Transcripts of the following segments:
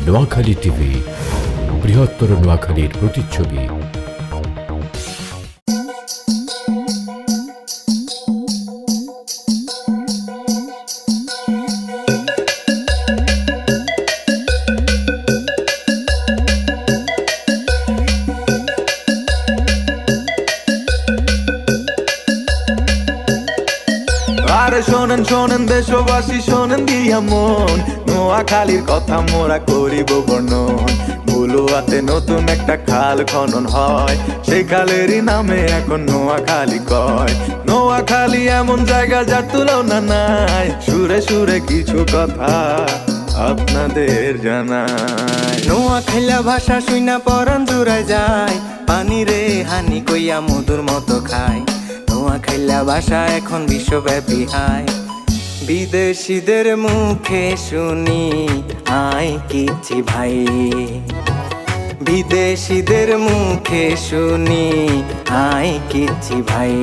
Noakhali TV, বৃহত্তর নোয়াখালীর প্রতিচ্ছবি। আরে শোনেন শোনেন দেশবাসী শোনেন দিয়া মন, নোয়াখালীর কথা মোরা করিব বর্ণন। বুলুয়াতে নতুন একটা খাল খনন হয়, সেই খালেরই নামে এখন নোয়াখালী কয়। নোয়াখালী এমন জায়গা যার তুলনা নাই, সুরে সুরে কিছু কথা আপনাদের জানাই। নোয়াখালী ভাষা শুইনা পরান জুড়ায় যায়, পানি রে হানি কইয়া মধুর মতো খায়। নোয়াখালী ভাষা এখন বিশ্বব্যাপী হাই, বিদেশিদের মুখে শুনি আই কিছি ভাই। বিদেশিদের মুখে শুনি আই কিছি ভাই।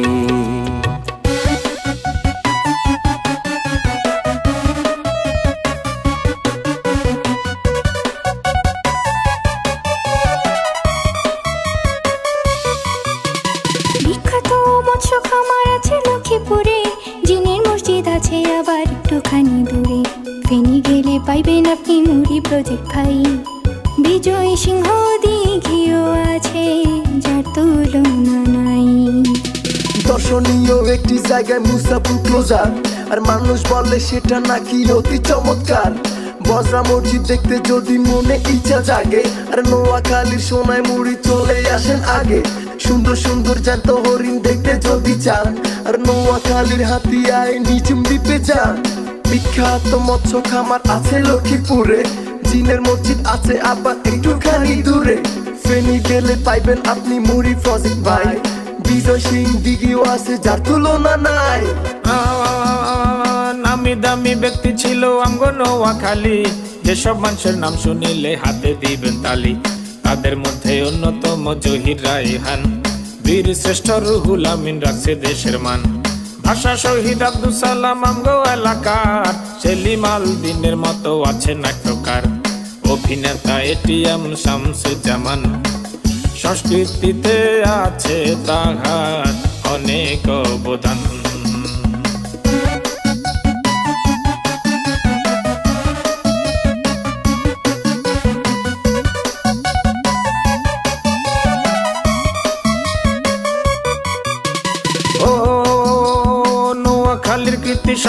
বিখ্যাত মৎস্য খামার আছে লক্ষ্মীপুরে, জিনের মসজিদ আছে আবার একটুখানি দূরে। ফেনী গেলে পাইবেন আপনি মুড়ি প্রজেক্ট ভাই, বিজয় সিংহ দিঘিও আছে যার তুলনা নাই। দর্শনীয় একটি জায়গায় মুসাফুর ক্লোজার, আর মানুষ বলে সেটা নাকি অতি চমৎকার। বজরা মসজিদ দেখতে যদি মনে ইচ্ছা জাগে, আর নোয়াখালীর সোনায় মুড়ি চলে আসেন আগে। সুন্দর সুন্দর জ্যান্ত হরিণ দেখতে যদি চান, আর নোয়াখালীর হাতিয়ায় নিঝুম দ্বীপে যান। বিখ্যাত মৎস্য খামার আছে লক্ষ্মীপুরে, জিনের মসজিদ আছে আবার একটুখানি দূরে। ফেনী গেলে পাইবেন আপনি মুড়ি প্রজেক্ট ভাই, বিজয় সিং দিঘিও আছে যার তুলনা নাই। নামি দামি ব্যক্তি ছিল আমগো নোয়াখালী, যেসব মানুষের নাম শুনিলে হাতে দিবেন তালি। তাদের মধ্যে অন্যতম জহির রায়হান, বীর শ্রেষ্ঠ রুহুল আমিন রাখছে দেশের মান। ভাষা শহীদ আব্দুল সালাম আমগো এলাকার, সেলিম আল দিনের মতো আছে নাট্যকার। অভিনেতা এটিএম শামসুজ্জামান, সংস্কৃতিতে আছে তাহার অনেক অবদান।